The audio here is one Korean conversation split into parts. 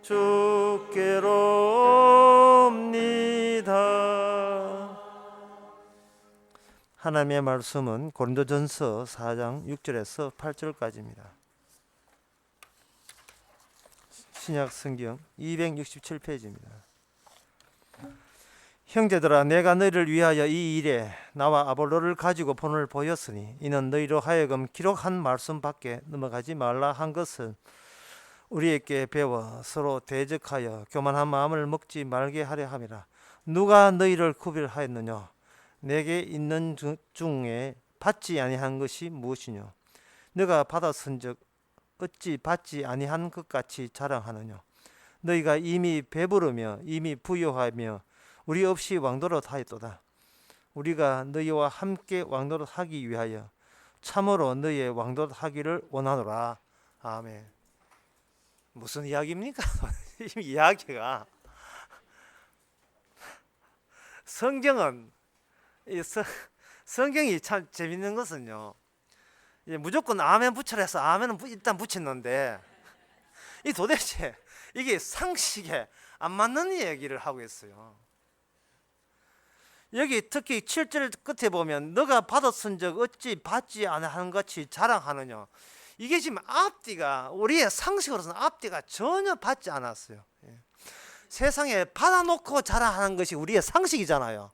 주께로 옵니다. 하나님의 말씀은 고린도전서 4장 6절에서 8절까지입니다. 신약 성경 267페이지입니다. 형제들아, 내가 너희를 위하여 이 일에 나와 아볼로를 가지고 본을 보였으니 이는 너희로 하여금 기록한 말씀 밖에 넘어가지 말라 한 것은 우리에게 배워 서로 대적하여 교만한 마음을 먹지 말게 하려 함이라. 누가 너희를 구별하였느냐? 내게 있는 중에 받지 아니한 것이 무엇이뇨? 너가 받았은즉 어찌 받지 아니한 것 같이 자랑하느냐? 너희가 이미 배부르며 이미 부유하며 우리 없이 왕노릇 하였도다. 우리가 너희와 함께 왕노릇 하기 위하여 참으로 너희의 왕노릇 하기를 원하노라. 아멘. 무슨 이야기입니까? 이 이야기가 성경이 참 재밌는 것은요, 무조건 아멘 붙여라 해서 아멘은 일단 붙였는데 이 도대체 이게 상식에 안 맞는 얘기를 하고 있어요. 여기 특히 7절 끝에 보면 너가 받았은즉 어찌 받지 아니하는 같이 자랑하느냐. 이게 지금 앞뒤가 우리의 상식으로서는 앞뒤가 전혀 받지 않았어요. 세상에 받아놓고 자랑하는 것이 우리의 상식이잖아요.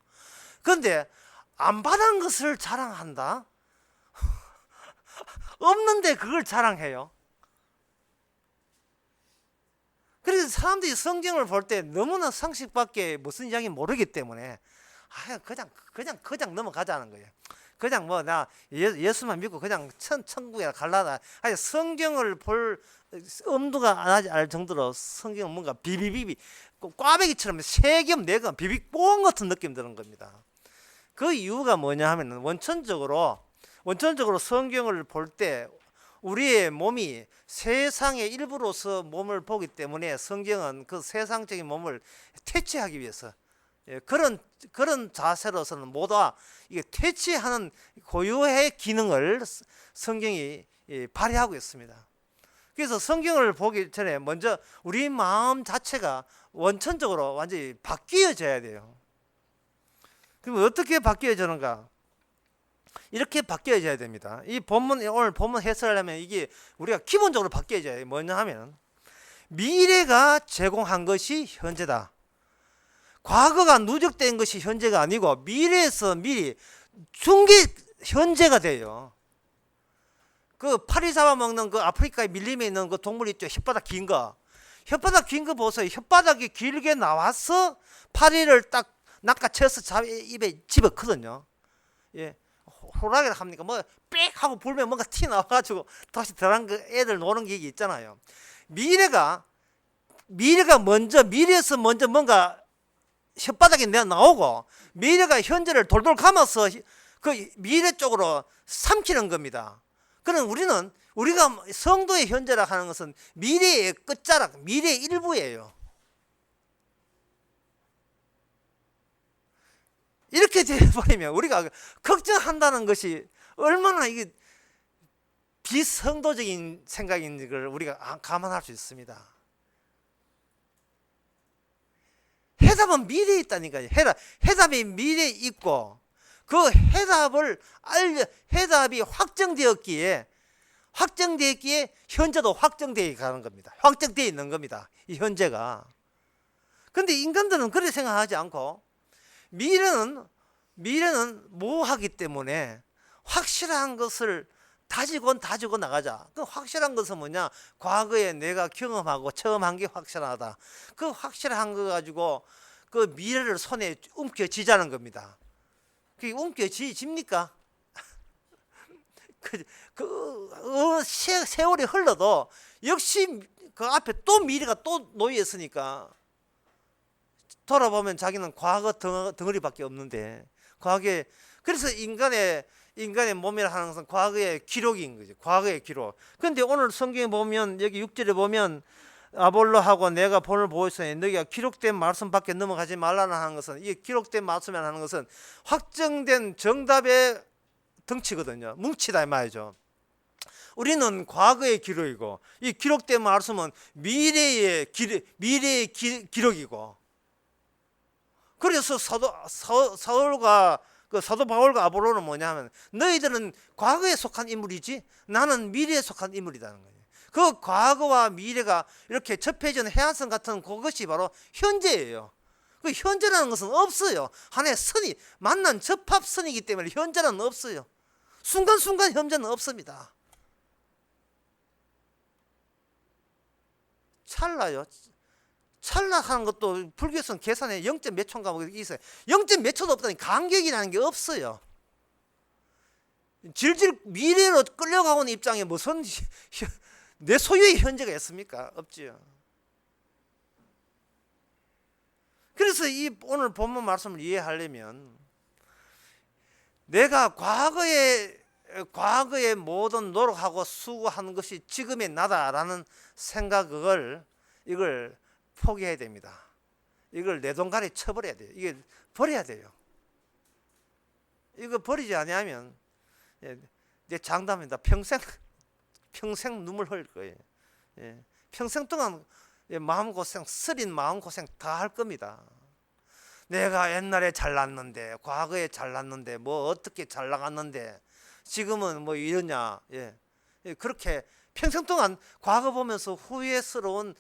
그런데 안 받은 것을 자랑한다? 없는데 그걸 자랑해요. 그래서 사람들이 성경을 볼 때 너무나 상식밖에 무슨 이야기인지 모르기 때문에 그냥 넘어가자는 거예요. 그냥 뭐 나 예수만 믿고 그냥 천국에 갈라다. 아니, 성경을 볼 엄두가 안 나지 않을 정도로 성경은 뭔가 비비비비 꽈배기처럼 세 겹 네 겹 비비뽕 같은 느낌 드는 겁니다. 그 이유가 뭐냐 하면 원천적으로 성경을 볼 때 우리의 몸이 세상의 일부로서 몸을 보기 때문에 성경은 그 세상적인 몸을 퇴치하기 위해서 그런 자세로서는 모두 이게 퇴치하는 고유의 기능을 성경이 발휘하고 있습니다. 그래서 성경을 보기 전에 먼저 우리 마음 자체가 원천적으로 완전히 바뀌어져야 돼요. 그럼 어떻게 바뀌어지는가? 이렇게 바뀌어져야 됩니다. 오늘 본문 해설하려면 이게 우리가 기본적으로 바뀌어져야 돼요. 뭐냐 하면 미래가 제공한 것이 현재다. 과거가 누적된 것이 현재가 아니고 미래에서 미리 중계 현재가 돼요. 그 파리 잡아먹는 그 아프리카에 밀림에 있는 그 동물 있죠. 혓바닥 긴 거. 혓바닥 긴 거 보세요. 혓바닥이 길게 나와서 파리를 딱 낚아채서 입에 집었거든요. 예. 호랑이라 합니까? 뭐 빽 하고 불면 뭔가 티 나와가지고 다시 들어간 그 애들 노는 게 있잖아요. 미래가 먼저 미래에서 먼저 뭔가 혓바닥이 나오고 미래가 현재를 돌돌 감아서 그 미래 쪽으로 삼키는 겁니다. 그럼 우리가 성도의 현재라 하는 것은 미래의 끝자락, 미래의 일부예요. 이렇게 되어버리면 우리가 걱정한다는 것이 얼마나 이게 비성도적인 생각인 걸 우리가 감안할 수 있습니다. 해답은 미래에 있다니까요. 해답이 미래에 있고 그 해답이 확정되었기에 현재도 확정되어 가는 겁니다. 확정되어 있는 겁니다. 이 현재가. 그런데 인간들은 그렇게 생각하지 않고 미래는 모호하기 때문에 확실한 것을 다지고 나가자. 그 확실한 것은 뭐냐? 과거에 내가 경험하고 처음 한 게 확실하다. 그 확실한 거 가지고 그 미래를 손에 움켜쥐자는 겁니다. 그게 움켜집니까? 세월이 흘러도 역시 그 앞에 또 미래가 또 놓여 있으니까 돌아보면 자기는 과거 덩어리밖에 없는데 그래서 인간의 몸이라 하는 것은 과거의 기록인 거죠. 과거의 기록. 그런데 오늘 성경에 보면 여기 6절에 보면 아볼로하고 내가 본을 보였으니 너희가 기록된 말씀 밖에 넘어가지 말라는 하는 것은 이 기록된 말씀이라는 하는 것은 확정된 정답의 덩치거든요. 뭉치다 이 말이죠. 우리는 과거의 기록이고, 이 기록된 말씀은 미래의 기록이고. 그래서 사도 바울과 아볼로는 뭐냐면, 너희들은 과거에 속한 인물이지 나는 미래에 속한 인물이라는 거예요. 그 과거와 미래가 이렇게 접해지는 해안선 같은 그것이 바로 현재예요. 그 현재라는 것은 없어요. 하나의 선이 만난 접합선이기 때문에 현재는 없어요. 순간순간 현재는 없습니다. 찰나요. 찰나 하는 것도 불교에서는 계산에 0. 몇 초인가 뭐 있어요. 0. 몇 초도 없다니 간격이라는 게 없어요. 질질 미래로 끌려가고 있는 입장에 무슨 내 소유의 현재가 있습니까? 없지요. 그래서 이 오늘 본문 말씀을 이해하려면 내가 과거에 모든 노력하고 수고하는 것이 지금의 나다라는 생각을 이걸 포기해야 됩니다. 이걸 내 동간에 쳐버려야 돼요. 이게 버려야 돼요. 이거 버리지 않으면 내 장담입니다. 평생 눈물 흘릴 거예요. 평생 동안 마음고생, 쓰린 마음고생 다 할 겁니다. 내가 옛날에 잘났는데, 과거에 잘났는데, 뭐 어떻게 잘 나갔는데 지금은 뭐 이러냐. 그렇게 평생 동안 과거 보면서 후회스러운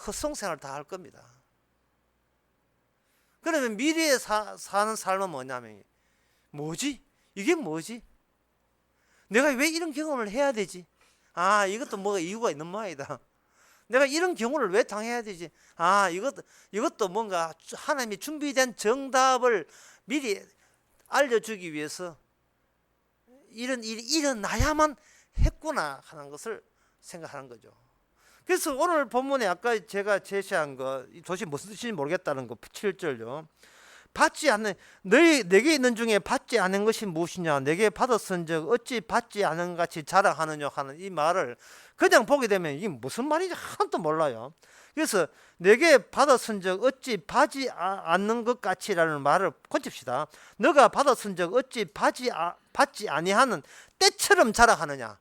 헛송생활을 다 할 겁니다. 그러면 미래에 사는 삶은 뭐냐면, 뭐지? 이게 뭐지? 내가 왜 이런 경험을 해야 되지? 아, 이것도 뭐가 이유가 있는 모양이다. 내가 이런 경우를 왜 당해야 되지? 아, 이것도 뭔가 하나님이 준비된 정답을 미리 알려주기 위해서 이런 일이 일어나야만 했구나 하는 것을 생각하는 거죠. 그래서 오늘 본문에 아까 제가 제시한 거 도대체 무슨 뜻인지 모르겠다는 거 7절요. 받지 않는 내게 있는 중에 받지 않은 것이 무엇이냐, 내게 받았은즉 어찌 받지 않은 같이 자랑하느냐 하는 이 말을 그냥 보게 되면 이게 무슨 말인지 하나도 몰라요. 그래서 내게 받았은즉 어찌 받지 않는 것 같이라는 말을 고칩시다. 너가 받았은즉 어찌 받지 아니하는 때처럼 자랑하느냐.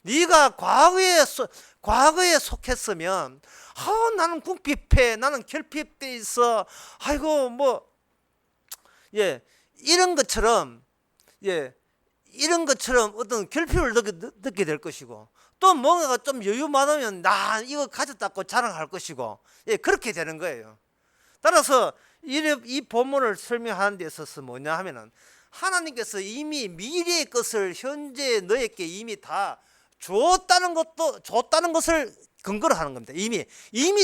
네가 과거에 속했으면 나는 궁핍해, 나는 결핍돼 있어, 아이고 뭐 이런 것처럼 어떤 결핍을 느끼게 될 것이고, 또 뭔가가 좀 여유 많으면 나 이거 가졌다고 자랑할 것이고, 그렇게 되는 거예요. 따라서 이 본문을 설명하는 데 있어서 뭐냐 하면은, 하나님께서 이미 미래의 것을 현재 너에게 이미 다 줬다는 것을 근거로 하는 겁니다. 이미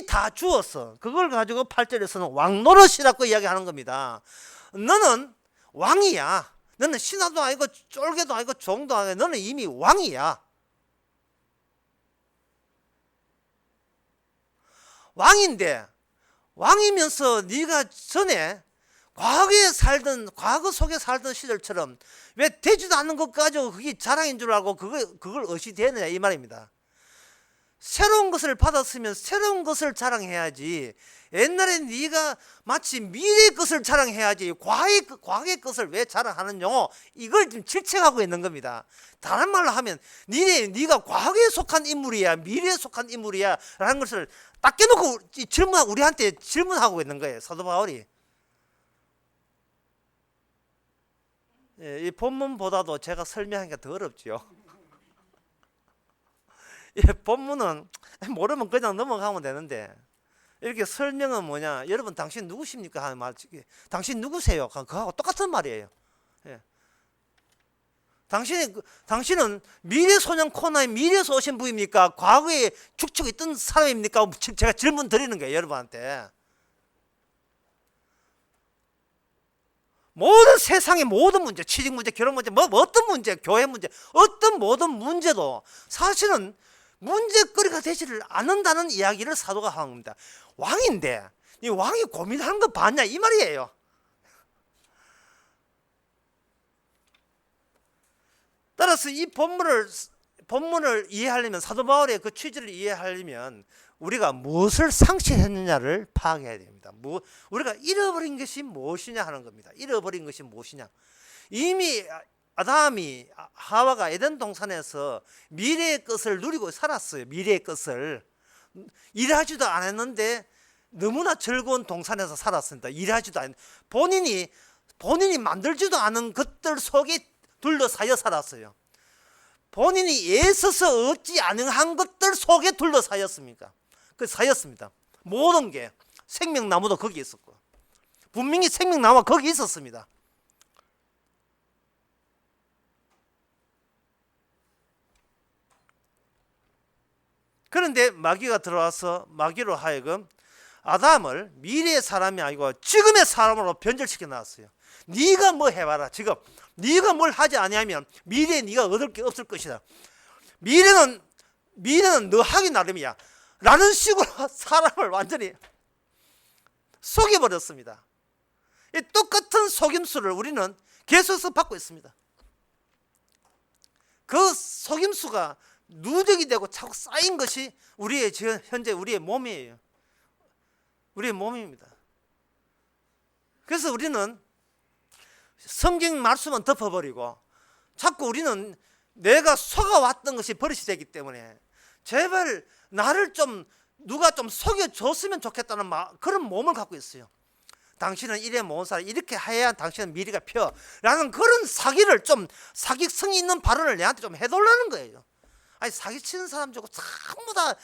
다 주었어. 그걸 가지고 8절에서는 왕노릇이라고 이야기하는 겁니다. 너는 왕이야. 너는 신하도 아니고 쫄개도 아니고 종도 아니고 너는 이미 왕이야. 왕인데, 왕이면서 네가 전에 과거 속에 살던 시절처럼 왜 되지도 않는 것 가지고 그게 자랑인 줄 알고 그걸 어시되느냐 이 말입니다. 새로운 것을 받았으면 새로운 것을 자랑해야지. 옛날에 네가 마치 미래의 것을 자랑해야지 과거의 것을 왜 자랑하느냐, 이걸 지금 질책하고 있는 겁니다. 다른 말로 하면 네가 과거에 속한 인물이야, 미래에 속한 인물이야 라는 것을 딱 깨놓고 우리한테 질문하고 있는 거예요, 사도 바울이. 이 본문보다도 제가 설명하기가 더 어렵죠. 본문은 모르면 그냥 넘어가면 되는데, 이렇게 설명은 뭐냐, 여러분 당신 누구십니까 하는 말, 당신 누구세요? 그거하고 똑같은 말이에요. 당신은 미래소년 코너의 미래에서 오신 분입니까? 과거에 축적에 있던 사람입니까? 제가 질문 드리는 거예요, 여러분한테. 모든 세상의 모든 문제, 취직 문제, 결혼 문제, 어떤 문제, 교회 문제, 어떤 모든 문제도 사실은 문제거리가 되지를 않는다는 이야기를 사도가 하는 겁니다. 왕인데 이 왕이 고민하는 거 봤냐 이 말이에요. 따라서 이 본문을 이해하려면, 사도 바울의 그 취지를 이해하려면 우리가 무엇을 상실했느냐를 파악해야 됩니다. 우리가 잃어버린 것이 무엇이냐 하는 겁니다. 잃어버린 것이 무엇이냐. 이미 아담이 하와가 에덴 동산에서 미래의 것을 누리고 살았어요. 미래의 것을 일하지도 않았는데 너무나 즐거운 동산에서 살았습니다. 일하지도 않 본인이 만들지도 않은 것들 속에 둘러싸여 살았어요. 본인이 애써서 얻지 않은 것들 속에 둘러싸였습니까? 사였습니다. 모든 게 생명나무도 거기 있었고 분명히 생명나무가 거기 있었습니다. 그런데 마귀가 들어와서 마귀로 하여금 아담을 미래의 사람이 아니고 지금의 사람으로 변절시켜 놨어요. 네가 뭐 해봐라. 지금 네가 뭘 하지 아니하면 미래에 네가 얻을 게 없을 것이다. 미래는 너 하기 나름이야 라는 식으로 사람을 완전히 속여버렸습니다. 이 똑같은 속임수를 우리는 계속해서 받고 있습니다. 그 속임수가 누적이 되고 자꾸 쌓인 것이 우리의 지금 현재 우리의 몸이에요. 우리의 몸입니다. 그래서 우리는 성경 말씀은 덮어버리고 자꾸 우리는 내가 속아왔던 것이 버릇이 되기 때문에 제발 나를 좀 누가 좀 속여줬으면 좋겠다는 그런 몸을 갖고 있어요. 당신은 이래 모은 사람 이렇게 해야 당신은 미래가 펴 라는 그런 사기성이 있는 발언을 내한테 좀 해달라는 거예요. 아니 사기치는 사람 저거 전부 다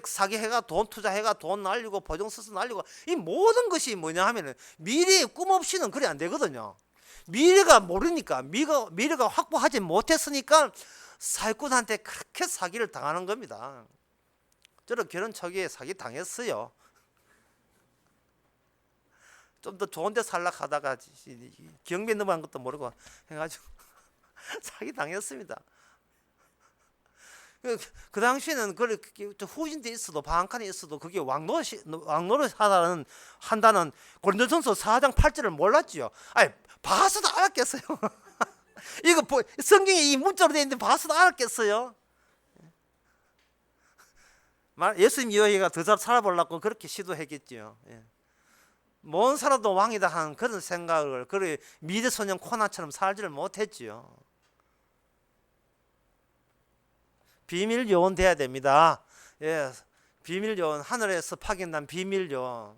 사기해가 돈 투자해가 돈 날리고 보증 서서 날리고 이 모든 것이 뭐냐 하면은 미래의 꿈 없이는 그래 안 되거든요. 미래가 모르니까 미래가 확보하지 못했으니까 사기꾼한테 그렇게 사기를 당하는 겁니다. 저는 결혼 초기에 사기 당했어요. 좀 더 좋은 데 살려고 하다가 경비에 넘어간 것도 모르고 해가지고 사기 당했습니다. 그 당시에는 후진대 있어도 방 한 칸에 있어도 그게 왕노를 한다는 고린도전서 4장 8절을 몰랐지요. 아니 봐서도 알았겠어요. 이거 성경에 이 문자로 되어 있는데 봐서도 알았겠어요. 예수님 이야기가 더 잘 살아보려고 그렇게 시도했겠지요. 뭔 살아도 왕이다 하는 그런 생각을 미래소년 코나처럼 살지를 못했지요. 비밀 요원 돼야 됩니다. 비밀 요원, 하늘에서 파견난 비밀 요원.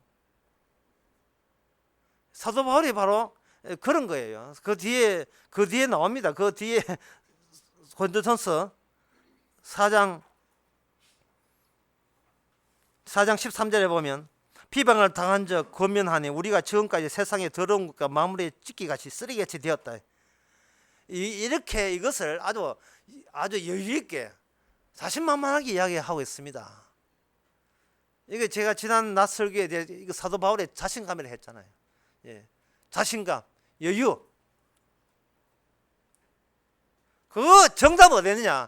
사도 바울이 바로 그런 거예요. 그 뒤에 나옵니다. 그 뒤에 고린도전서 4장 13절에 보면 비방을 당한 적 권면하니 우리가 지금까지 세상의 더러운 것과 마무리에 찢기같이 쓰레기같이 되었다. 이렇게 이것을 아주 여유 있게 자신만만하게 이야기하고 있습니다. 이게 제가 지난 낮 설교에 대해 사도 바울의 자신감이라 했잖아요. 자신감, 여유. 그 정답은 어디느냐?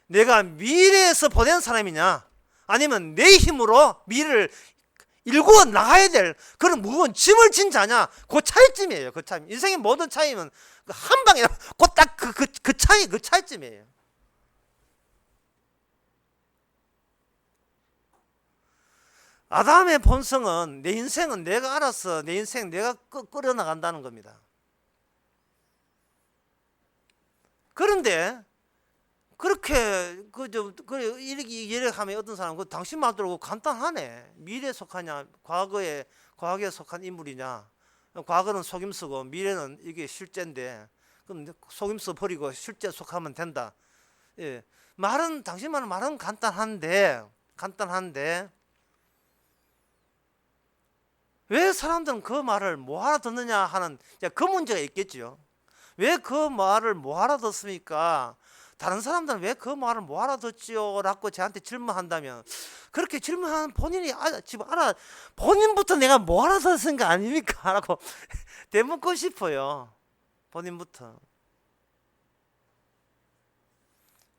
내가 미래에서 보낸 사람이냐? 아니면 내 힘으로 미래를 일구어 나가야 될 그런 무거운 짐을 진 자냐? 그 차이점이에요. 그 차이. 인생의 모든 차이는 한 방에 딱 그 차이점이에요. 아담의 본성은 내 인생은 내가 알아서 내 인생 내가 끌어 나간다는 겁니다. 그런데 그렇게 이렇게 하면 어떤 사람은 당신 말대로 간단하네. 미래에 속하냐, 과거에 속한 인물이냐. 과거는 속임수고 미래는 이게 실제인데 그럼 속임수 버리고 실제 속하면 된다. 당신 말은 간단한데 왜 사람들은 그 말을 못 알아듣느냐 하는 그 문제가 있겠죠. 왜 그 말을 못 알아듣습니까? 다른 사람들은 왜 그 말을 못 알아듣지요? 라고 저한테 질문한다면 그렇게 질문하는 본인이 본인부터 내가 못 알아듣는 거 아닙니까? 라고 되묻고 싶어요. 본인부터.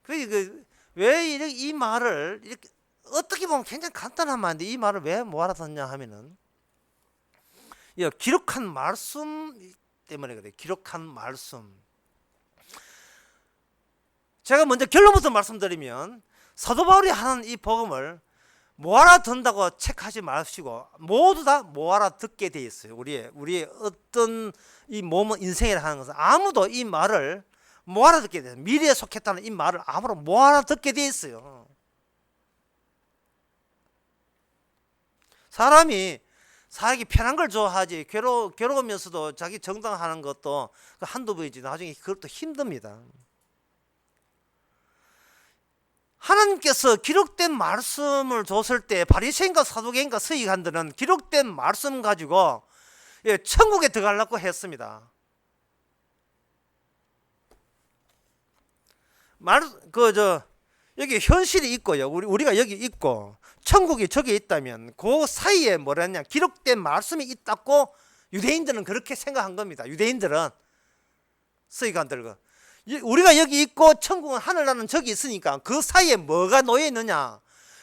왜 이 말을 이렇게 어떻게 보면 굉장히 간단한 말인데 이 말을 왜 못 알아듣냐 하면은 기록한 말씀 때문에 그래요. 기록한 말씀. 제가 먼저 결론부터 말씀드리면 사도 바울이 하는 이 복음을 못 알아듣는다고 체크하지 마시고 모두 다 못 알아듣게 돼 있어요. 우리의 어떤 이 몸은 인생이라 하는 것은 아무도 이 말을 못 알아듣게 돼요. 미래에 속했다는 이 말을 아무런 못 알아듣게 돼 있어요. 사람이 살기 편한 걸 좋아하지 괴로우면서도 자기 정당하는 것도 한두 번이지 나중에 그것도 힘듭니다. 하나님께서 기록된 말씀을 줬을 때 바리새인과 사두개인과 서기관들은 기록된 말씀 가지고 천국에 들어가려고 했습니다. 여기 현실이 있고요. 우리가 여기 있고 천국이 저기 있다면 그 사이에 뭐랬냐 기록된 말씀이 있다고 유대인들은 그렇게 생각한 겁니다. 유대인들은 서기관들 우리가 여기 있고 천국은 하늘나라는 저기 있으니까 그 사이에 뭐가 놓여 있느냐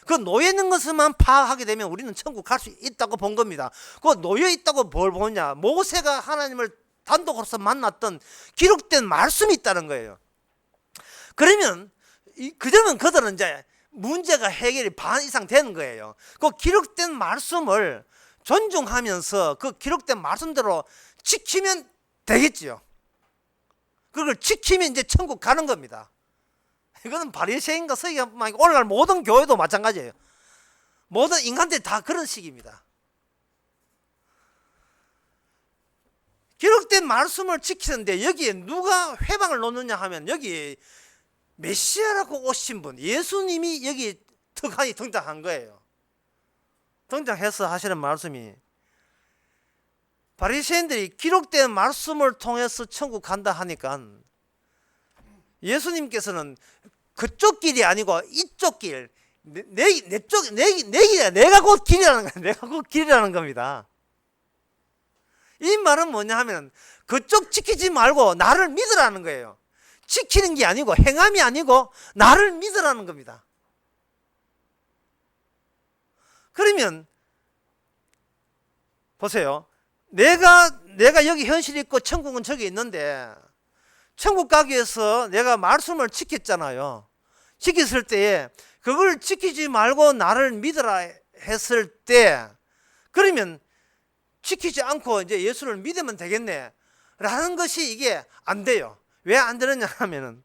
그 놓여 있는 것만 파악하게 되면 우리는 천국 갈 수 있다고 본 겁니다. 그 놓여 있다고 뭘 보냐 모세가 하나님을 단독으로서 만났던 기록된 말씀이 있다는 거예요. 그러면 그러면 그들은 이제 문제가 해결이 반 이상 되는 거예요. 그 기록된 말씀을 존중하면서 그 기록된 말씀대로 지키면 되겠지요. 그걸 지키면 이제 천국 가는 겁니다. 이거는 바리새인과 서기관뿐만 아니고 오늘날 모든 교회도 마찬가지예요. 모든 인간들이 다 그런 식입니다. 기록된 말씀을 지키는데 여기에 누가 회방을 놓느냐 하면 여기 메시아라고 오신 분 예수님이 여기 특한이 등장한 거예요. 등장해서 하시는 말씀이 바리새인들이 기록된 말씀을 통해서 천국 간다 하니까 예수님께서는 그쪽 길이 아니고 이쪽 길 내 길이야. 내가 곧 길이라는 거야. 내가 곧 길이라는 겁니다. 이 말은 뭐냐 하면 그쪽 지키지 말고 나를 믿으라는 거예요. 지키는 게 아니고 행함이 아니고 나를 믿으라는 겁니다. 그러면 보세요. 내가 여기 현실이 있고 천국은 저기 있는데 천국 가기 위해서 내가 말씀을 지켰잖아요. 지켰을 때에 그걸 지키지 말고 나를 믿으라 했을 때 그러면 지키지 않고 이제 예수를 믿으면 되겠네 라는 것이 이게 안 돼요. 왜 안 되느냐 하면은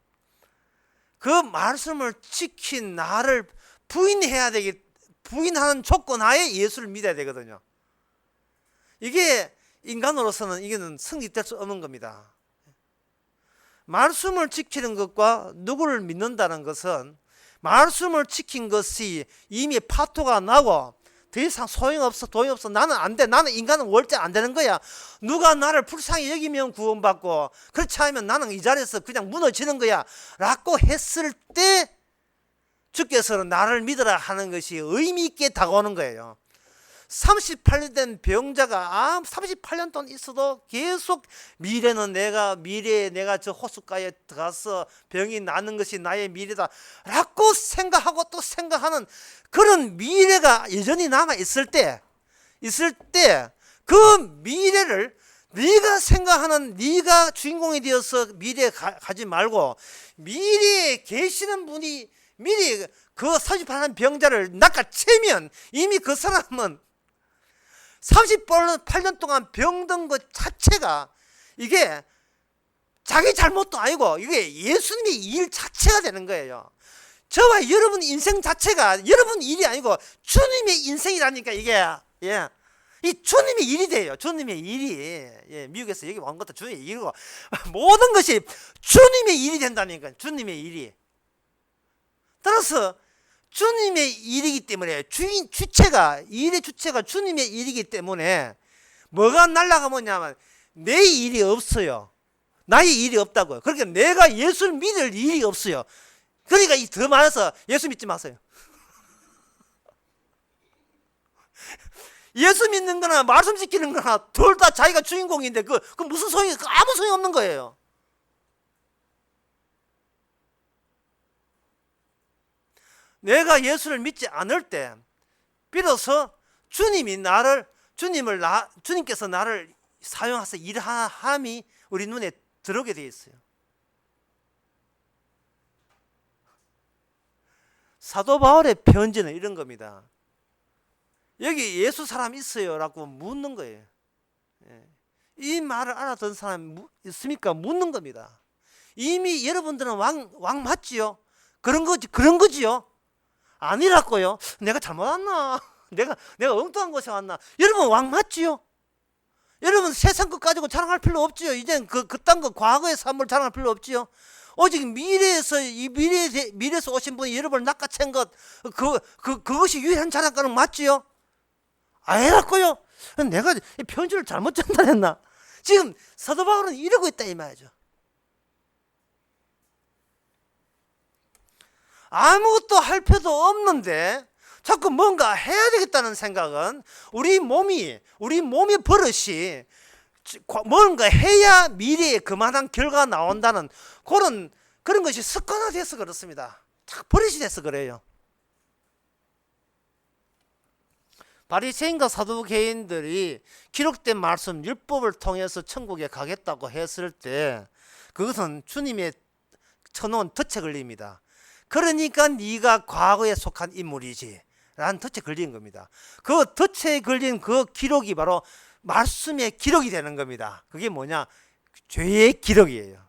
그 말씀을 지킨 나를 부인하는 조건 하에 예수를 믿어야 되거든요. 이게 인간으로서는 이게는 성립될 수 없는 겁니다. 말씀을 지키는 것과 누구를 믿는다는 것은 말씀을 지킨 것이 이미 파토가 나고 더 이상 소용없어 도용없어 나는 안 돼 나는 인간은 월대 안 되는 거야 누가 나를 불쌍히 여기면 구원받고 그렇지 않으면 나는 이 자리에서 그냥 무너지는 거야 라고 했을 때 주께서는 나를 믿으라 하는 것이 의미 있게 다가오는 거예요. 38년 된 병자가 38년 동안 있어도 계속 미래에 내가 저 호숫가에 들어가서 병이 나는 것이 나의 미래다 라고 생각하고 또 생각하는 그런 미래가 여전히 남아 있을 때 그 미래를 네가 생각하는 네가 주인공이 되어서 미래에 가지 말고 미래에 계시는 분이 미리 그 38년 병자를 낚아채면 이미 그 사람은 38년 동안 병든 것 자체가 이게 자기 잘못도 아니고 이게 예수님의 일 자체가 되는 거예요. 저와 여러분 인생 자체가 여러분 일이 아니고 주님의 인생이라니까 이게 이 주님의 일이 돼요. 주님의 일이 미국에서 여기 온 것도 주님의 일이고 모든 것이 주님의 일이 된다니까. 주님의 일이 따라서 주님의 일이기 때문에 일의 주체가 주님의 일이기 때문에 뭐가 날아가면 내 일이 없어요. 나의 일이 없다고요. 그러니까 내가 예수를 믿을 일이 없어요. 그러니까 더 많아서 예수 믿지 마세요. 예수 믿는 거나 말씀 지키는 거나 둘 다 자기가 주인공인데 그 무슨 소용이 아무 소용이 없는 거예요. 내가 예수를 믿지 않을 때 비로소 주님께서 나를 사용해서 일함이 우리 눈에 들어오게 되어 있어요. 사도 바울의 편지는 이런 겁니다. 여기 예수 사람 있어요? 라고 묻는 거예요. 이 말을 알아듣는 사람 있습니까? 묻는 겁니다. 이미 여러분들은 왕 맞지요? 그런 거지요? 아니라고요? 내가 잘못 왔나? 내가 엉뚱한 곳에 왔나? 여러분 왕 맞지요? 여러분 세상 것 가지고 자랑할 필요 없지요? 이젠 그딴 거 과거의 삶을 자랑할 필요 없지요? 오직 미래에서 오신 분이 여러분을 낚아챈 것, 그것이 유일한 자랑가는 맞지요? 아니라고요? 내가 편지를 잘못 전달했나? 지금 사도 바울은 이러고 있다 이 말이죠. 아무것도 할 필요도 없는데 자꾸 뭔가 해야 되겠다는 생각은 우리 몸이 버릇이 뭔가 해야 미래에 그만한 결과가 나온다는 그런 것이 습관화돼서 그렇습니다. 버릇이 돼서 그래요. 바리새인과 사두개인들이 기록된 말씀 율법을 통해서 천국에 가겠다고 했을 때 그것은 주님의 쳐놓은 덫에 걸립니다. 그러니까 네가 과거에 속한 인물이지 라는 덫에 걸린 겁니다. 그 덫에 걸린 그 기록이 바로 말씀의 기록이 되는 겁니다. 그게 뭐냐? 죄의 기록이에요.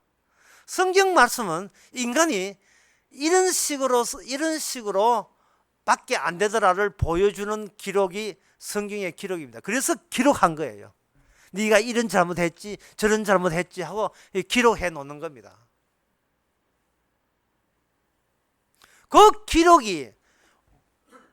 성경 말씀은 인간이 이런 식으로 밖에 안 되더라를 보여주는 기록이 성경의 기록입니다. 그래서 기록한 거예요. 네가 이런 잘못했지 저런 잘못했지 하고 기록해 놓는 겁니다. 그 기록이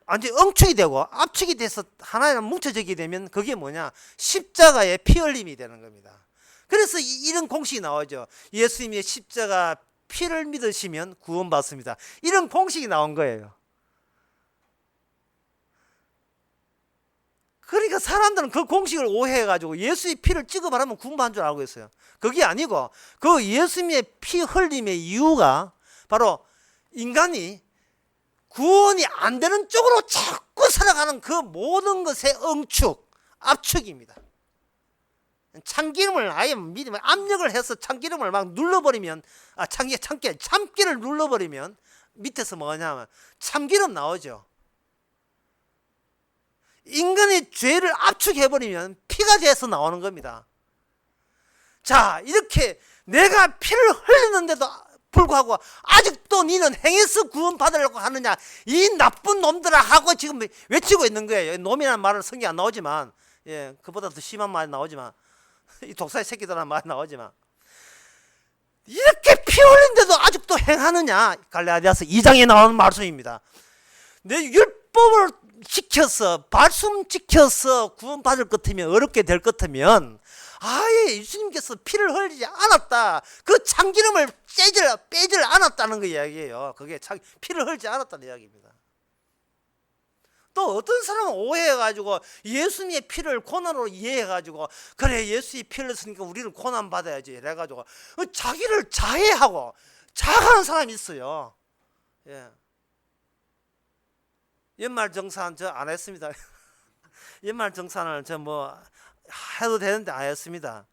완전히 엉축이 되고 압축이 돼서 하나에 뭉쳐지게 되면 그게 뭐냐? 십자가의 피 흘림이 되는 겁니다. 그래서 이런 공식이 나오죠. 예수님의 십자가 피를 믿으시면 구원받습니다. 이런 공식이 나온 거예요. 그러니까 사람들은 그 공식을 오해해가지고 예수의 피를 찍어바르면 구원받는 줄 알고 있어요. 그게 아니고 그 예수님의 피 흘림의 이유가 바로 인간이 구원이 안 되는 쪽으로 자꾸 살아가는 그 모든 것의 압축입니다. 참기름을 아예 압력을 해서 참기름을 막 눌러버리면 참기를 눌러버리면 밑에서 뭐냐면 참기름 나오죠. 인간의 죄를 압축해버리면 피가 돼서 나오는 겁니다. 자, 이렇게 내가 피를 흘리는데도 불구하고 아직도 너는 행해서 구원받으려고 하느냐 이 나쁜 놈들아 하고 지금 외치고 있는 거예요. 놈이라는 말은 성경에 안 나오지만 그보다 더 심한 말이 나오지만 이 독사의 새끼들이라는 말이 나오지만 이렇게 피 흘린데도 아직도 행하느냐 갈라디아서 2장에 나오는 말씀입니다. 내 율법을 지켜서 말씀 지켜서 구원받을 것 같으면 어렵게 될 것 같으면 아예 예수님께서 피를 흘리지 않았다. 그 참기름을 빼질 않았다는 그 이야기예요. 그게 피를 흘리지 않았다는 이야기입니다. 또 어떤 사람은 오해해가지고 예수님의 피를 고난으로 이해해가지고 그래 예수의 피를 흘렸으니까 우리는 고난 받아야지 이래가지고 자기를 자해하고 자학하는 사람이 있어요. 연말정산 저 안 했습니다. 연말정산을 저 뭐 해도 되는데 안 했습니다.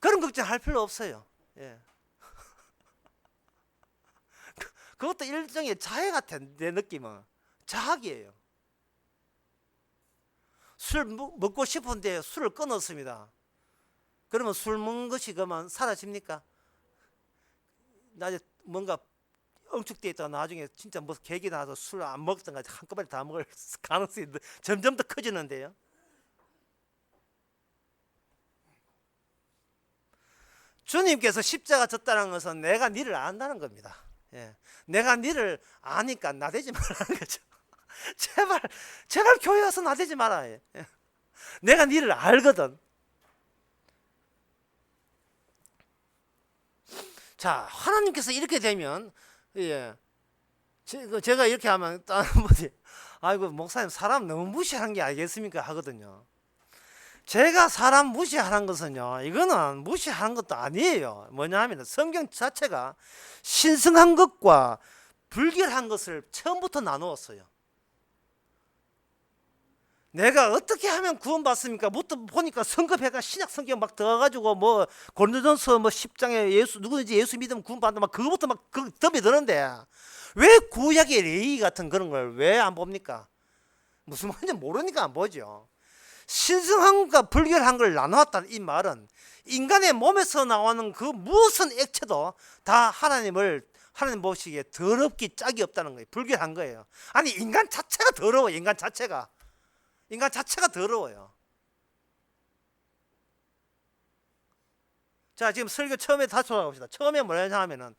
그런 걱정할 필요 없어요. 그것도 일종의 자해 같아. 내 느낌은 자학이에요. 술 먹고 싶은데 술을 끊었습니다. 그러면 술 먹는 것이 그만 사라집니까? 나중에 뭔가 엉축되어 있다가 나중에 진짜 뭐 계획이 나서 술 안 먹든가 한꺼번에 다 먹을 가능성이 점점 더 커지는데요. 주님께서 십자가 졌다는 것은 내가 니를 안다는 겁니다. 내가 니를 아니까 나대지 말라는 거죠. 제발 교회 와서 나대지 마라. 내가 니를 알거든. 자, 하나님께서 이렇게 되면 제가 이렇게 하면 다른 분이 아이고 목사님 사람 너무 무시하는 게 알겠습니까 하거든요. 제가 사람 무시하는 것은요 이거는 무시하는 것도 아니에요. 뭐냐 하면 성경 자체가 신성한 것과 불결한 것을 처음부터 나누었어요. 내가 어떻게 하면 구원받습니까? 부터 보니까 성급해가 신약 성경 막 들어가가지고 뭐 고린도전서 뭐 10장에 누구든지 예수 믿으면 구원받는다 막 그거부터 막 덤이 드는데 왜 구약의 레위 같은 그런 걸 왜 안 봅니까? 무슨 말인지 모르니까 안 보죠. 신성함과 불결한 걸 나누었다는 이 말은 인간의 몸에서 나오는 그 무슨 액체도 다 하나님 보시기에 더럽기 짝이 없다는 거예요. 불결한 거예요. 아니 인간 자체가 더러워요. 인간 자체가 더러워요. 자, 지금 설교 처음에 다시 돌아갑시다. 처음에 뭐냐 하면은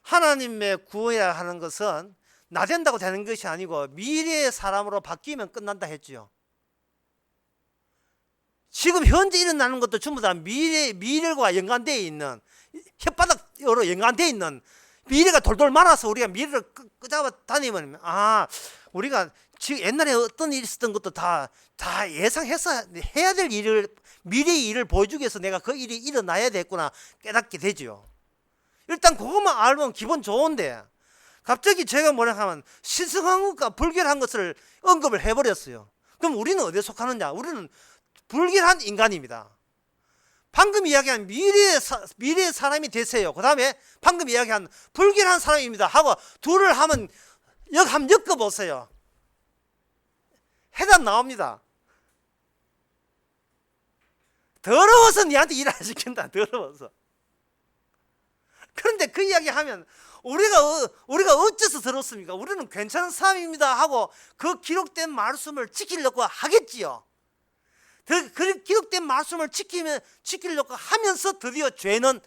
하나님의 구원이라 하는 것은 나된다고 되는 것이 아니고 미래의 사람으로 바뀌면 끝난다 했죠. 지금 현재 일어나는 것도 전부 다 미래와 연관되어 있는, 혓바닥으로 연관되어 있는 미래가 돌돌 말아서 우리가 미래를 끄잡아 다니면, 우리가 지금 옛날에 어떤 일이 있었던 것도 다 예상해서 해야 될 일을, 미래의 일을 보여주기 위해서 내가 그 일이 일어나야 되겠구나 깨닫게 되죠. 일단 그것만 알면 기분 좋은데 갑자기 제가 뭐라 하면 신성한 것과 불결한 것을 언급을 해버렸어요. 그럼 우리는 어디에 속하느냐? 우리는 불결한 인간입니다. 방금 이야기한 미래의 사람이 되세요. 그 다음에 방금 이야기한 불결한 사람입니다 하고 둘을 하면 한번 엮어보세요. 해답 나옵니다. 더러워서 니한테 일 안 시킨다. 더러워서. 그런데 그 이야기 하면 우리가 어째서 더럽습니까? 우리는 괜찮은 사람입니다 하고 그 기록된 말씀을 지키려고 하겠지요. 그 기록된 말씀을 지키려고 하면서 드디어 죄는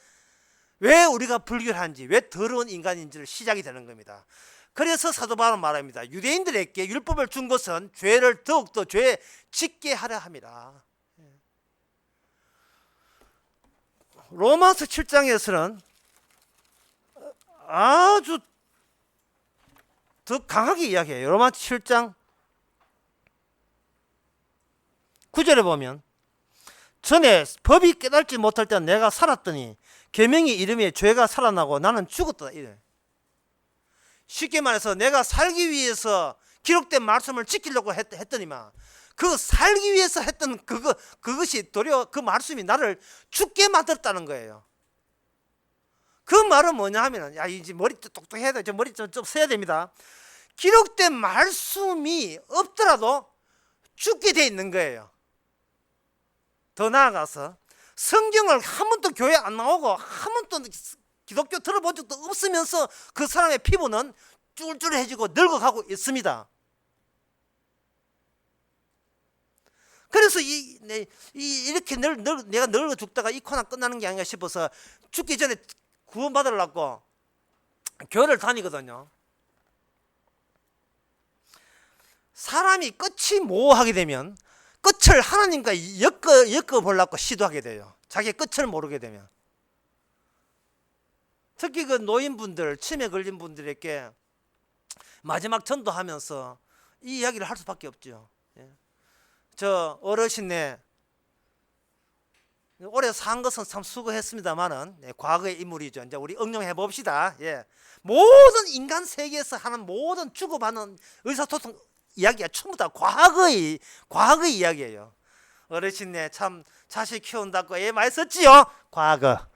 왜 우리가 불결한지, 왜 더러운 인간인지를 시작이 되는 겁니다. 그래서 사도 바울은 말합니다. 유대인들에게 율법을 준 것은 죄를 더욱더 죄 짓게 하려 함이라. 로마서 7장에서는 아주 더 강하게 이야기해요. 로마서 7장 9절에 보면 전에 법이 깨달지 못할 때는 내가 살았더니 계명이 이름에 죄가 살아나고 나는 죽었다 이래. 쉽게 말해서 내가 살기 위해서 기록된 말씀을 지키려고 했더니만 그 살기 위해서 했던 그것이 도리어 그 말씀이 나를 죽게 만들었다는 거예요. 그 말은 뭐냐 하면은, 이제 머리 똑똑해야 돼. 머리 좀 써야 됩니다. 기록된 말씀이 없더라도 죽게 돼 있는 거예요. 더 나아가서 성경을 한 번도 교회 안 나오고 한 번도 기독교 들어본 적도 없으면서 그 사람의 피부는 쭈글쭈글해지고 늙어가고 있습니다. 그래서 이렇게 내가 늙어 죽다가 이 코나 끝나는 게 아닌가 싶어서 죽기 전에 구원받으려고 교회를 다니거든요. 사람이 끝이 모호하게 되면 끝을 하나님과 엮어 보려고 시도하게 돼요. 자기의 끝을 모르게 되면. 특히 그 노인분들, 치매 걸린 분들에게 마지막 전도하면서 이 이야기를 할 수밖에 없죠. 저 어르신네 오래 산 것은 참 수고했습니다만은 과거의 인물이죠. 이제 우리 응용해 봅시다. 모든 인간 세계에서 하는 모든 주고받는 의사소통 이야기가 전부 다 과거의 이야기예요. 어르신네 참 자식 키운다고 애 많이 썼지요. 과거.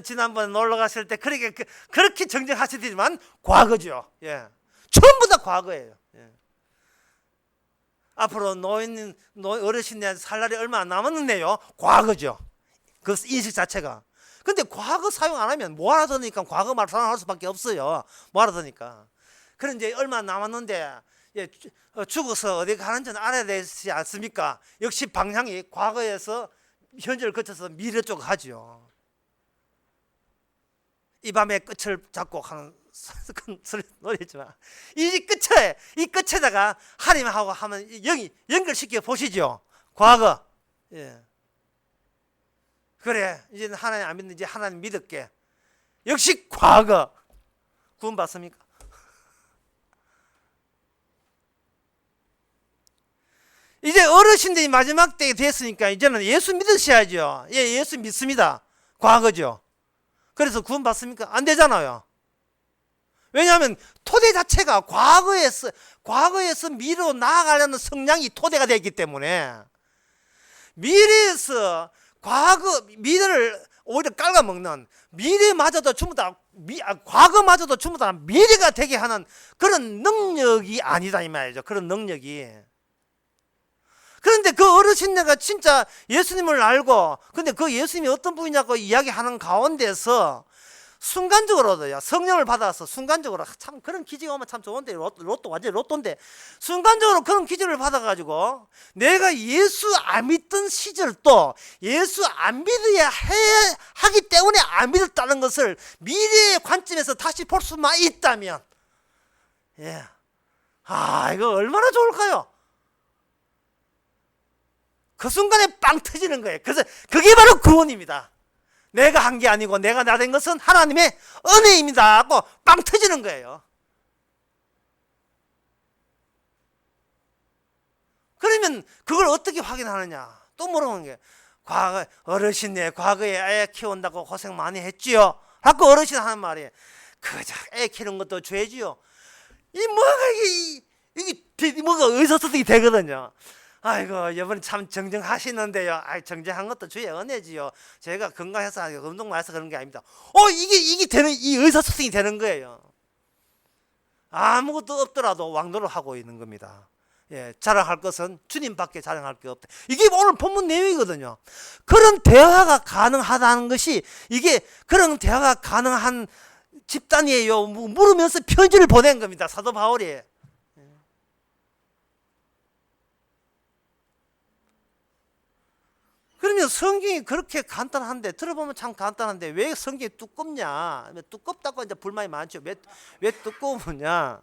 지난번 놀러 갔을 때 그렇게 정정하시더니만 과거죠. 전부 다 과거예요. 앞으로 어르신네 살 날이 얼마 안 남았는데요. 과거죠. 그 인식 자체가. 근데 과거 사용 안 하면 뭐 알아듣니까 과거 말 사용할 수밖에 없어요. 뭐 알아듣니까. 그런데 얼마 남았는데 죽어서 어디 가는지는 알아야 되지 않습니까? 역시 방향이 과거에서 현재를 거쳐서 미래 쪽으로 하죠. 이 밤의 끝을 잡고 하는 소리 노래지만 이 끝에다가 하나님하고 하면 연결시켜 보시죠. 과거. 그래 이제는 하나님 안 믿는지 하나님 믿을게. 역시 과거. 구원 받습니까? 이제 어르신들이 마지막 때가 됐으니까 이제는 예수 믿으셔야죠. 예수 믿습니다. 과거죠. 그래서 구원 받습니까? 안 되잖아요. 왜냐하면 토대 자체가 과거에서 미래로 나아가려는 성향이 토대가 되기 때문에 미래에서 미래를 오히려 깔아먹는 미래마저도 전부 다 과거마저도 전부 다 미래가 되게 하는 그런 능력이 아니다 이 말이죠. 그런 능력이. 그런데 그 어르신네가 진짜 예수님을 알고, 근데 그 예수님이 어떤 분이냐고 이야기하는 가운데서 순간적으로도요, 성령을 받아서 순간적으로, 참 그런 기적이 오면 참 좋은데, 로또 완전히 로또인데, 순간적으로 그런 기적을 받아가지고 내가 예수 안 믿던 시절도 예수 안 믿어야 하기 때문에 안 믿었다는 것을 미래의 관점에서 다시 볼 수만 있다면, 예, 이거 얼마나 좋을까요? 그 순간에 빵 터지는 거예요. 그래서 그게 바로 구원입니다. 내가 한 게 아니고 내가 나 된 것은 하나님의 은혜입니다 하고 빵 터지는 거예요. 그러면 그걸 어떻게 확인하느냐? 또 물어보는 게, 어르신네 과거에 애 키운다고 고생 많이 했지요 하고 어르신 하는 말이, 그저 애 키우는 것도 죄지요. 이게 뭐가 의사소통이 되거든요. 아이고, 여러분 참 정정하시는데요. 정정한 것도 주의 은혜지요. 제가 건강해서 운동 많이 해서 그런 게 아닙니다. 이게 되는, 이 의사소통이 되는 거예요. 아무것도 없더라도 왕노를 하고 있는 겁니다. 예, 자랑할 것은 주님밖에 자랑할 게 없다. 이게 오늘 본문 내용이거든요. 그런 대화가 가능하다는 것이, 이게 그런 대화가 가능한 집단이에요. 물으면서 편지를 보낸 겁니다. 사도 바울이. 그러면 성경이 그렇게 간단한데, 들어보면 참 간단한데 왜 성경이 두껍냐? 두껍다고 이제 불만이 많죠. 왜 두꺼우냐?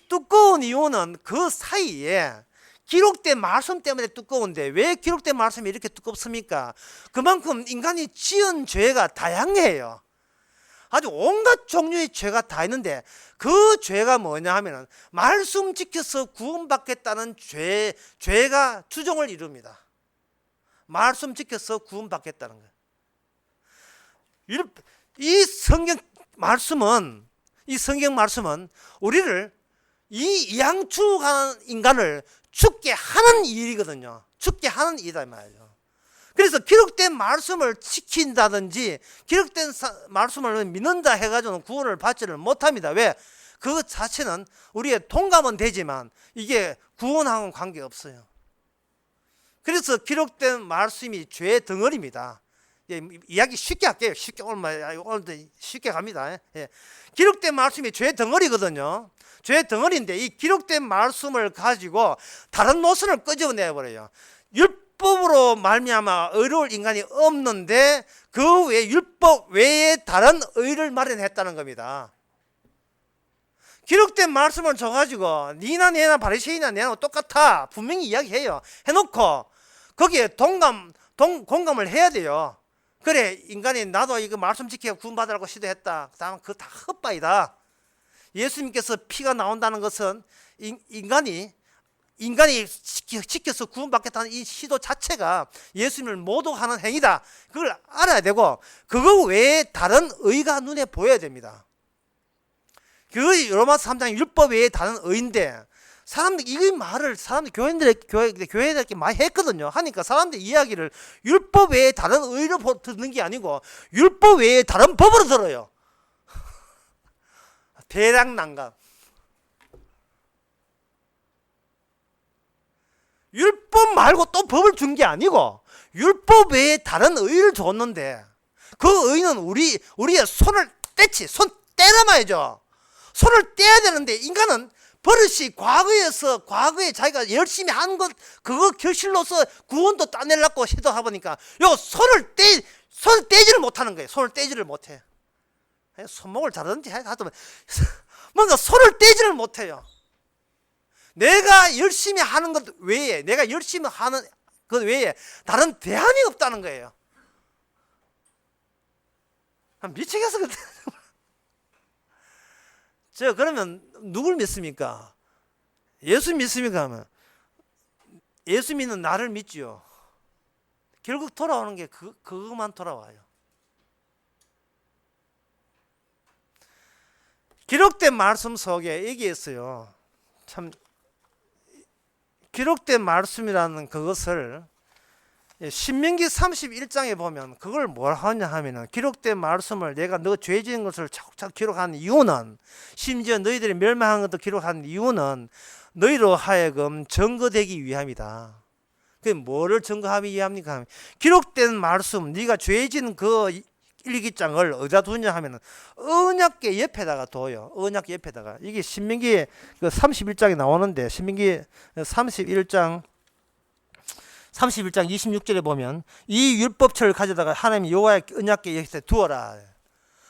두꺼운 이유는 그 사이에 기록된 말씀 때문에 두꺼운데, 왜 기록된 말씀이 이렇게 두껍습니까? 그만큼 인간이 지은 죄가 다양해요. 아주 온갖 종류의 죄가 다 있는데, 그 죄가 뭐냐 하면은 말씀 지켜서 구원받겠다는 죄가 주종을 이룹니다. 말씀 지켜서 구원받겠다는 거예요. 이 성경 말씀은 우리를, 이 양추하는 인간을 죽게 하는 일이거든요. 죽게 하는 일이다 말이죠. 그래서 기록된 말씀을 지킨다든지 기록된 말씀을 믿는다 해가지고는 구원을 받지를 못합니다. 왜? 그 자체는 우리의 동감은 되지만 이게 구원하고는 관계없어요. 그래서 기록된 말씀이 죄의 덩어리입니다. 예, 이야기 쉽게 할게요. 오늘도 쉽게 갑니다. 예. 기록된 말씀이 죄의 덩어리거든요. 죄의 덩어리인데, 이 기록된 말씀을 가지고 다른 노선을 끄집어내버려요. 율법으로 말미암아 의로울 인간이 없는데, 그 외에 율법 외에 다른 의를 마련했다는 겁니다. 기록된 말씀을 줘가지고 니나 내나 바리새인이나 내나 똑같아 분명히 이야기해요. 해놓고 거기에 공감을 해야 돼요. 그래, 인간이 나도 이거 말씀 지키고 구원받으라고 시도했다. 그다음 그거 다 헛바이다. 예수님께서 피가 나온다는 것은 인간이 지켜서 구원받겠다는 이 시도 자체가 예수님을 모독하는 행위다. 그걸 알아야 되고, 그거 외에 다른 의가 눈에 보여야 됩니다. 그 로마서 3장 율법 외에 다른 의인데, 사람들이 이 말을 교회들에게 많이 했거든요. 하니까 사람들이 이야기를 율법 외에 다른 의로 듣는 게 아니고 율법 외에 다른 법으로 들어요. 대략 난감. 율법 말고 또 법을 준 게 아니고 율법 외에 다른 의를 줬는데, 그 의는 우리의 손을 손 때려놔야죠. 손을 떼야 되는데, 인간은 버릇이 과거에 자기가 열심히 한 것, 그거 결실로서 구원도 따내려고 시도하다 보니까 손을 떼지를 못하는 거예요. 손을 떼지를 못해. 손목을 자르든지 하여튼 뭔가 손을 떼지를 못해요. 내가 열심히 하는 것 외에, 내가 열심히 하는 것 외에 다른 대안이 없다는 거예요. 미치겠어. 그러면 누굴 믿습니까? 예수 믿습니까? 하면 예수 믿는 나를 믿지요. 결국 돌아오는 게 그것만 돌아와요. 기록된 말씀 속에 얘기했어요. 참, 기록된 말씀이라는 그것을 신명기 31장에 보면 그걸 뭘 하냐 하면은 기록된 말씀을 내가 너 죄 지은 것을 차곡차곡 기록한 이유는, 심지어 너희들이 멸망한 것도 기록한 이유는 너희로 하여금 증거되기 위함이다. 그 뭐를 증거하기 위함입니까? 기록된 말씀, 네가 죄 지은 그 일기장을 어디다 두냐 하면은 언약궤 옆에다가 둬요. 언약궤 옆에다가. 이게 신명기 31장에 나오는데, 신명기 31장 26절에 보면 이 율법책을 가져다가 하나님 여호와의 언약궤 옆에 두어라.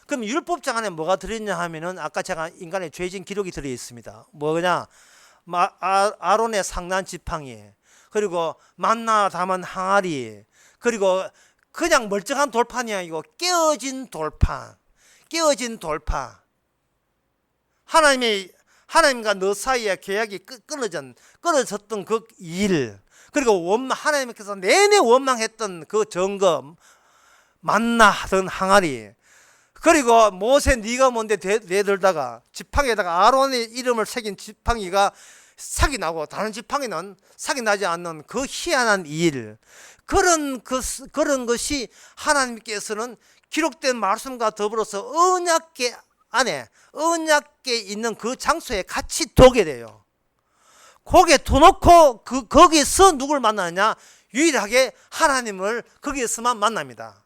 그럼 율법책 안에 뭐가 들어있냐 하면은 아까 제가 인간의 죄진 기록이 들어 있습니다. 뭐냐? 아론의 상난 지팡이, 그리고 만나 담은 항아리, 그리고 그냥 멀쩡한 돌판이 아니고 깨어진 돌판, 깨어진 돌판. 하나님과 너 사이에 계약이 끊어졌던 그 일, 그리고 하나님께서 내내 원망했던 그 점검, 만나 하던 항아리, 그리고 모세 네가 뭔데 내들다가 지팡이에다가 아론의 이름을 새긴 지팡이가 삭이 나고 다른 지팡이는 삭이 나지 않는 그 희한한 일, 그런 것이 하나님께서는 기록된 말씀과 더불어서 언약궤 안에, 언약궤 있는 그 장소에 같이 두게 돼요. 거기에 두놓고 거기서 누굴 만나느냐? 유일하게 하나님을 거기에서만 만납니다.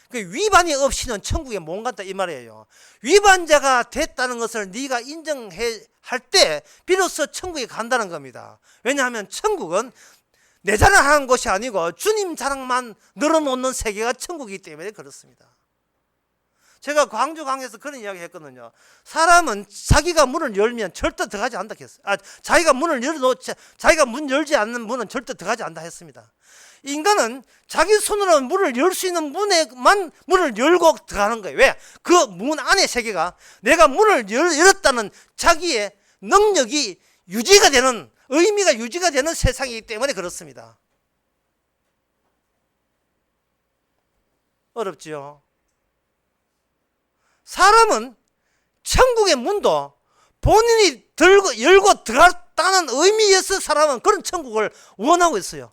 그 위반이 없이는 천국에 못 간다 이 말이에요. 위반자가 됐다는 것을 네가 인정할 때 비로소 천국에 간다는 겁니다. 왜냐하면 천국은 내 자랑하는 곳이 아니고 주님 자랑만 늘어놓는 세계가 천국이기 때문에 그렇습니다. 제가 광주 강에서 그런 이야기 했거든요. 사람은 자기가 문을 열면 절대 들어가지 않다 했어요. 자기가 문 열지 않는 문은 절대 들어가지 않다 했습니다. 인간은 자기 손으로 문을 열 수 있는 문에만 문을 열고 들어가는 거예요. 왜? 그 문 안의 세계가 내가 문을 열었다는 자기의 능력이 유지가 되는, 의미가 유지가 되는 세상이기 때문에 그렇습니다. 어렵지요? 사람은 천국의 문도 본인이 열고 들어갔다는 의미에서 사람은 그런 천국을 원하고 있어요.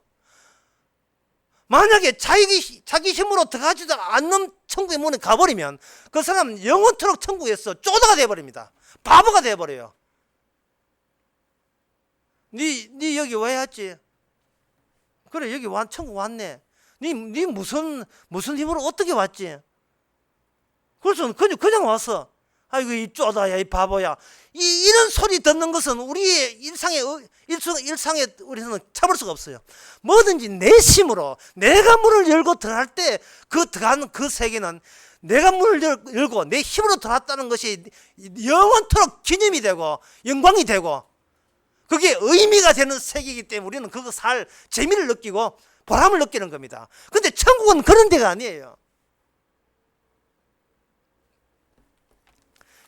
만약에 자기 힘으로 들어가지도 않는 천국의 문에 가버리면 그 사람은 영원토록 천국에서 쪼다가 돼버립니다. 바보가 돼버려요. 네 여기 왜 왔지? 그래, 여기 천국 왔네. 네 무슨 힘으로 어떻게 왔지? 그래서 그냥 왔어. 아이고 이 쪼다야, 이 바보야. 이런 소리 듣는 것은 우리의 일상에 우리는 참을 수가 없어요. 뭐든지 내 힘으로 내가 문을 열고 들어갈 때 들어가는 그 세계는 내가 문을 열고 내 힘으로 들어갔다는 것이 영원토록 기념이 되고 영광이 되고 그게 의미가 되는 세계이기 때문에 우리는 그거 살 재미를 느끼고 보람을 느끼는 겁니다. 근데 천국은 그런 데가 아니에요.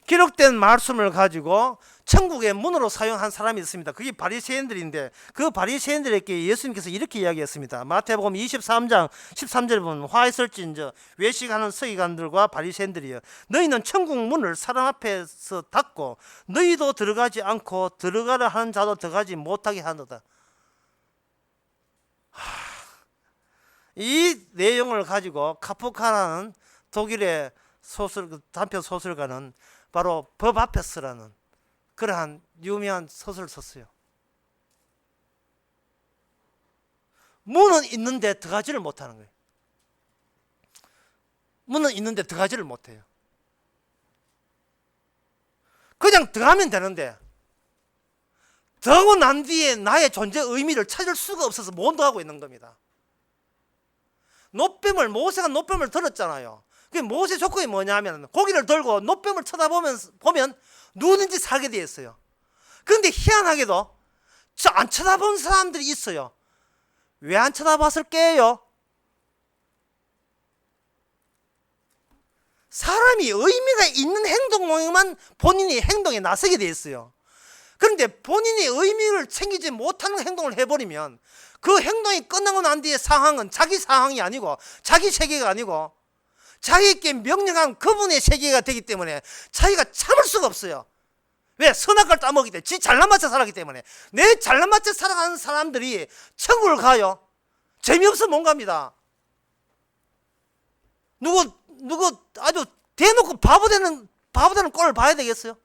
기록된 말씀을 가지고 천국의 문으로 사용한 사람이 있습니다. 그게 바리새인들인데 그 바리새인들에게 예수님께서 이렇게 이야기했습니다. 마태복음 23장 13절에 보면 화 있을진저 외식하는 서기관들과 바리새인들이여, 너희는 천국 문을 사람 앞에서 닫고 너희도 들어가지 않고 들어가려 하는 자도 들어가지 못하게 하노다. 이 내용을 가지고 카프카라는 독일의 단편 소설가는 바로 법 앞에서라는 그러한 유명한 소설을 썼어요. 문은 있는데 들어가지를 못하는 거예요. 문은 있는데 들어가지를 못해요. 그냥 들어가면 되는데 들어가고 난 뒤에 나의 존재 의미를 찾을 수가 없어서 못 들어가고 있는 겁니다. 모세가 노뱀을 들었잖아요. 그 모세 조건이 뭐냐면 고기를 들고 노뱀을 쳐다보면 누구든지 살게 되어 있어요. 그런데 희한하게도 안 쳐다본 사람들이 있어요. 왜 안 쳐다봤을게요? 사람이 의미가 있는 행동만 본인이 행동에 나서게 되어 있어요. 그런데 본인이 의미를 챙기지 못하는 행동을 해버리면 그 행동이 끝나고 난 뒤에 상황은 자기 상황이 아니고 자기 세계가 아니고 자기에게 명령한 그분의 세계가 되기 때문에 자기가 참을 수가 없어요. 왜? 선악을 따먹기 때문에 지 잘난 맞춰 살았기 때문에. 내 잘난 맞춰 살아가는 사람들이 천국을 가요. 재미없어 못 갑니다. 누구 아주 대놓고 바보 되는 꼴을 봐야 되겠어요?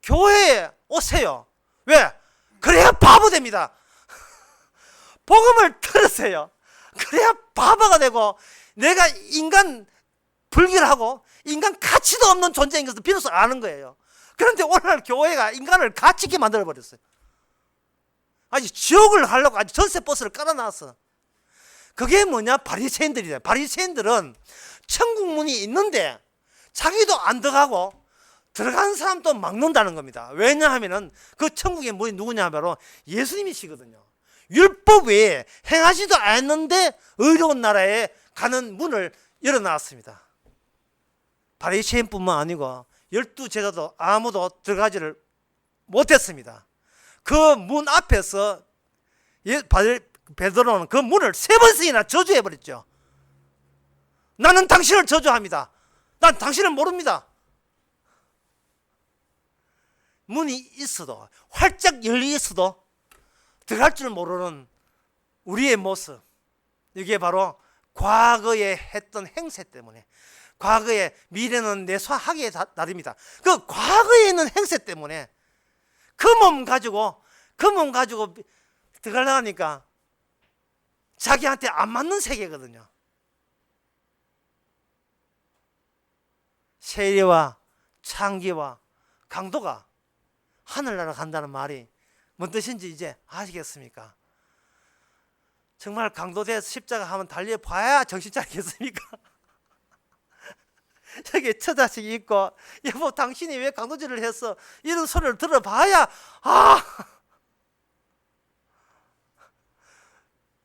교회에 오세요. 왜? 그래야 바보 됩니다. 복음을 들으세요. 그래야 바보가 되고 내가 인간 불결하고 인간 가치도 없는 존재인 것을 비로소 아는 거예요. 그런데 오늘날 교회가 인간을 가치 있게 만들어버렸어요. 아주 지옥을 하려고 아주 전세 버스를 깔아놨어. 그게 뭐냐? 바리새인들이다. 바리새인들은 천국 문이 있는데 자기도 안 들어가고 들어가는 사람도 막는다는 겁니다. 왜냐하면은 그 천국의 문이 누구냐 하면 예수님이시거든요. 율법 외에 행하지도 않는데 의로운 나라에 가는 문을 열어놨습니다. 바리새인뿐만 아니고 12제자도 아무도 들어가지를 못했습니다. 그 문 앞에서 베드로는 그 문을 3번씩이나 저주해버렸죠. 나는 당신을 저주합니다. 난 당신을 모릅니다. 문이 있어도 활짝 열려 있어도 들어갈 줄 모르는 우리의 모습, 이게 바로 과거에 했던 행세 때문에, 과거에 미래는 내 손하기에 나릅니다. 그 과거에 있는 행세 때문에 그 몸 가지고 들어가려고 하니까 자기한테 안 맞는 세계거든요. 세례와 창기와 강도가 하늘나라 간다는 말이 뭔 뜻인지 이제 아시겠습니까? 정말 강도돼서 십자가 하면 달려봐야 정신 차리겠습니까? 저기 처자식이 있고 여보 당신이 왜 강도질을 했어? 이런 소리를 들어봐야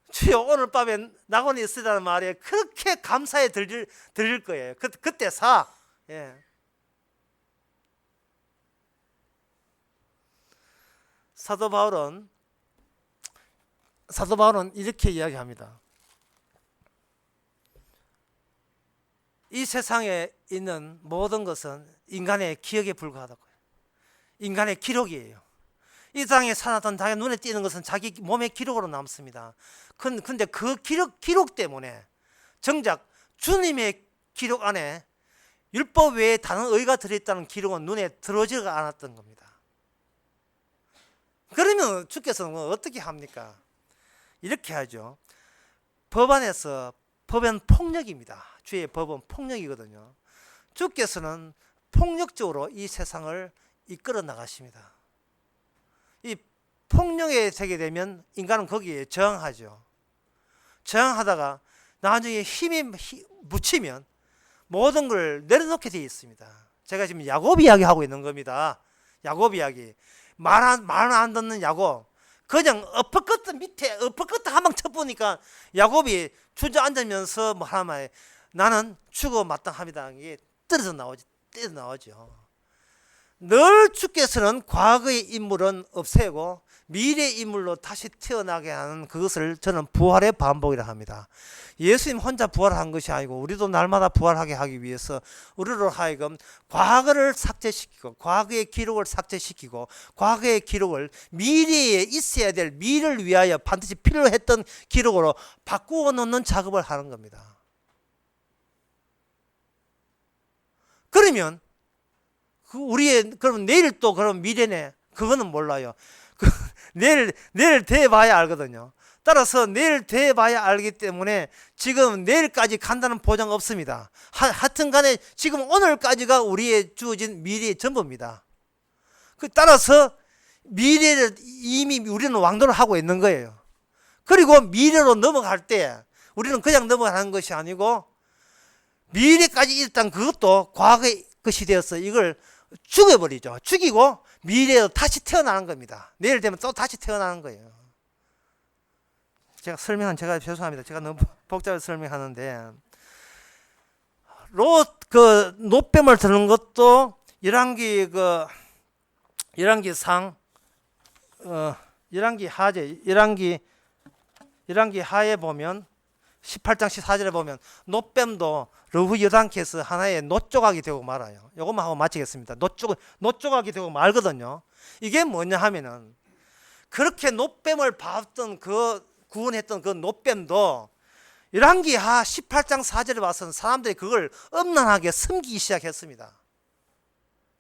주여 오늘 밤에 낙원이 있으라는 말에 그렇게 감사에 들릴 거예요. 그때 예. 사도 바울은 이렇게 이야기합니다. 이 세상에 있는 모든 것은 인간의 기억에 불과하다고요. 인간의 기록이에요. 이 땅에 살았던 자기 눈에 띄는 것은 자기 몸의 기록으로 남습니다. 근데 그 기록 때문에 정작 주님의 기록 안에 율법 외에 다른 의가 들어있다는 기록은 눈에 들어오지가 않았던 겁니다. 그러면 주께서는 어떻게 합니까? 이렇게 하죠. 법은 폭력입니다. 주의 법은 폭력이거든요. 주께서는 폭력적으로 이 세상을 이끌어 나가십니다. 이 폭력에 되게 되면 인간은 거기에 저항하죠. 저항하다가 나중에 힘이 묻히면 모든 걸 내려놓게 되어 있습니다. 제가 지금 야곱 이야기하고 있는 겁니다. 야곱 이야기. 말 안 듣는 야곱. 그냥 엎어컷 밑에 엎어컷 한 방 쳐보니까 야곱이 주저앉으면서 뭐 하나만 나는 죽어 마땅합니다. 이게 떨어져 나오죠. 늘 주께서는 과거의 인물은 없애고 미래의 인물로 다시 태어나게 하는 그것을 저는 부활의 반복이라 합니다. 예수님 혼자 부활한 것이 아니고 우리도 날마다 부활하게 하기 위해서 우리로 하여금 과거를 삭제시키고 과거의 기록을 삭제시키고 과거의 기록을 미래에 있어야 될 미래를 위하여 반드시 필요했던 기록으로 바꾸어 놓는 작업을 하는 겁니다. 그러면 그럼 내일 또 그럼 미래네. 그거는 몰라요. 내일 돼봐야 알거든요. 따라서 내일 돼봐야 알기 때문에 지금 내일까지 간다는 보장 없습니다. 하여튼 간에 지금 오늘까지가 우리의 주어진 미래의 전부입니다. 따라서 미래를 이미 우리는 왕도를 하고 있는 거예요. 그리고 미래로 넘어갈 때 우리는 그냥 넘어가는 것이 아니고 미래까지 일단 그것도 과거의 것이 되어서 이걸 죽여버리죠. 죽이고 미래로 다시 태어나는 겁니다. 내일 되면 또 다시 태어나는 거예요. 제가 죄송합니다. 제가 너무 복잡하게 설명하는데 노뱀을 드는 것도 열왕기 하에 보면 18장 14절에 보면 노뱀도 러후 여단께서 하나의 노조각이 되고 말아요. 이것만 하고 마치겠습니다. 노조각이 되고 말거든요. 이게 뭐냐 하면은 그렇게 노뱀을 봤던 그 구원했던 그 노뱀도 열왕기하 18장 4절에 와서는 사람들이 그걸 엄란하게 숨기기 시작했습니다.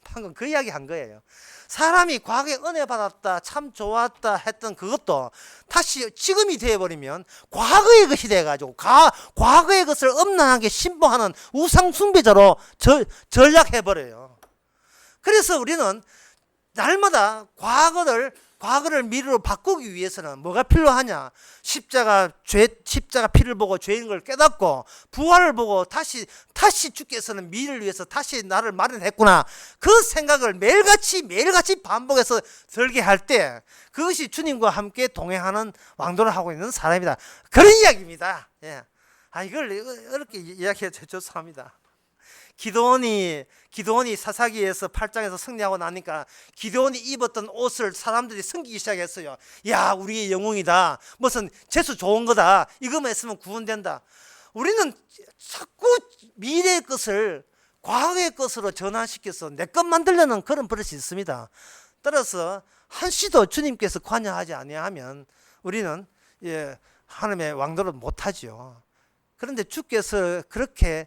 방금 그 이야기 한 거예요. 사람이 과거에 은혜 받았다, 참 좋았다 했던 그것도 다시 지금이 되어버리면 과거의 것이 돼가지고 과거의 것을 엄란하게 신봉하는 우상 숭배자로 전락해버려요. 그래서 우리는 날마다 과거를 미래로 바꾸기 위해서는 뭐가 필요하냐? 십자가 피를 보고 죄인 걸 깨닫고 부활을 보고 다시 주께서는 미래를 위해서 다시 나를 마련했구나. 그 생각을 매일같이 반복해서 들게 할 때 그것이 주님과 함께 동행하는 왕도를 하고 있는 사람이다. 그런 이야기입니다. 예. 이걸 어렵게 이야기해서 죄송합니다. 기드온이 사사기에서 8장에서 승리하고 나니까 기드온이 입었던 옷을 사람들이 숨기기 시작했어요. 야, 우리의 영웅이다. 무슨 재수 좋은 거다. 이거만 있으면 구원된다. 우리는 자꾸 미래의 것을 과거의 것으로 전환시켜서 내 것 만들려는 그런 버릇이 있습니다. 따라서 한시도 주님께서 관여하지 아니하면 우리는 하나님의 왕도를 못하죠. 그런데 주께서 그렇게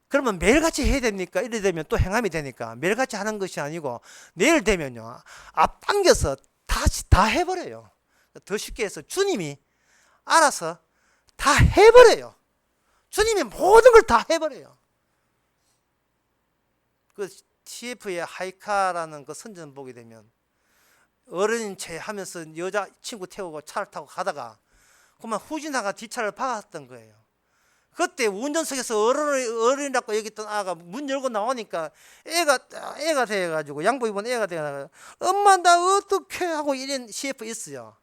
그러면 매일같이 해야 됩니까? 이래 되면 또 행함이 되니까 매일같이 하는 것이 아니고 내일 되면요 앞당겨서 다시 다 해버려요. 더 쉽게 해서 주님이 알아서 다 해버려요. 주님이 모든 걸 다 해버려요. 그 CF의 하이카라는 그 선전 보게 되면 어른인 채 하면서 여자 친구 태우고 차를 타고 가다가 그만 후진아가 뒷차를 박았던 거예요. 그때 운전석에서 어른이라고 여겼던 아가 문 열고 나오니까 애가 돼가지고 양복 입은 애가 돼가지고 엄마 나 어떡해 하고 이런 CF 있어요.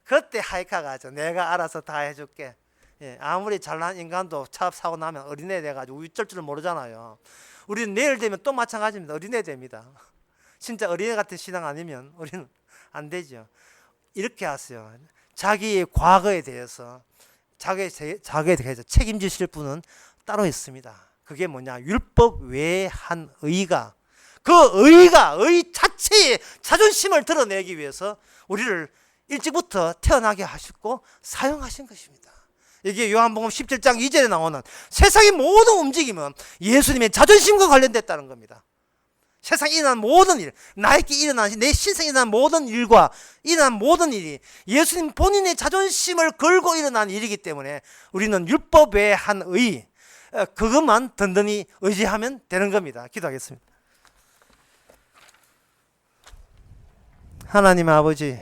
그때 하이카가 하죠. 내가 알아서 다 해줄게. 아무리 잘난 인간도 차 사고 나면 어린애 돼가지고 어쩔 줄 모르잖아요. 우리는 내일 되면 또 마찬가지입니다. 어린애 됩니다. 진짜 어린애 같은 신앙 아니면 우리는 안 되죠. 이렇게 하세요. 자기의 과거에 대해서 자기에 대해서 책임지실 분은 따로 있습니다. 그게 뭐냐? 율법 외에 한 의가, 그 의 자체의 자존심을 드러내기 위해서 우리를 일찍부터 태어나게 하시고 사용하신 것입니다. 이게 요한복음 17장 2절에 나오는 세상의 모든 움직임은 예수님의 자존심과 관련됐다는 겁니다. 세상에 일어난 모든 일, 나에게 일어난 내 신생에 일어난 모든 일과 일어난 모든 일이 예수님 본인의 자존심을 걸고 일어난 일이기 때문에 우리는 율법 외에 한 의, 그것만 든든히 의지하면 되는 겁니다. 기도하겠습니다. 하나님 아버지,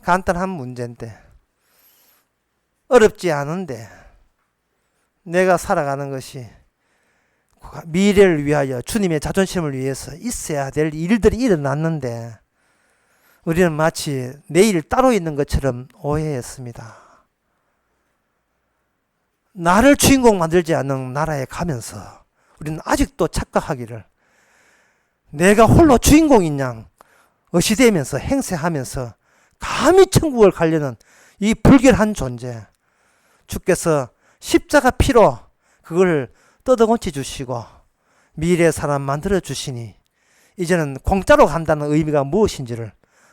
간단한 문제인데 어렵지 않은데 내가 살아가는 것이 미래를 위하여 주님의 자존심을 위해서 있어야 될 일들이 일어났는데 우리는 마치 내일 따로 있는 것처럼 오해했습니다. 나를 주인공 만들지 않는 나라에 가면서 우리는 아직도 착각하기를 내가 홀로 주인공인 양 의시되면서 행세하면서 감히 천국을 가려는 이 불결한 존재, 주께서 십자가 피로 그걸 뜯어고치 주시고 미래의 사람 만들어 주시니 이제는 공짜로 간다는 의미가 무엇인지를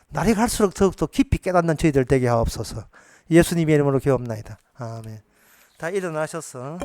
날이 갈수록 더욱더 깊이 깨닫는 저희들 되게 하옵소서. 예수님의 이름으로 기도합나이다. 아멘. 다 일어나셔서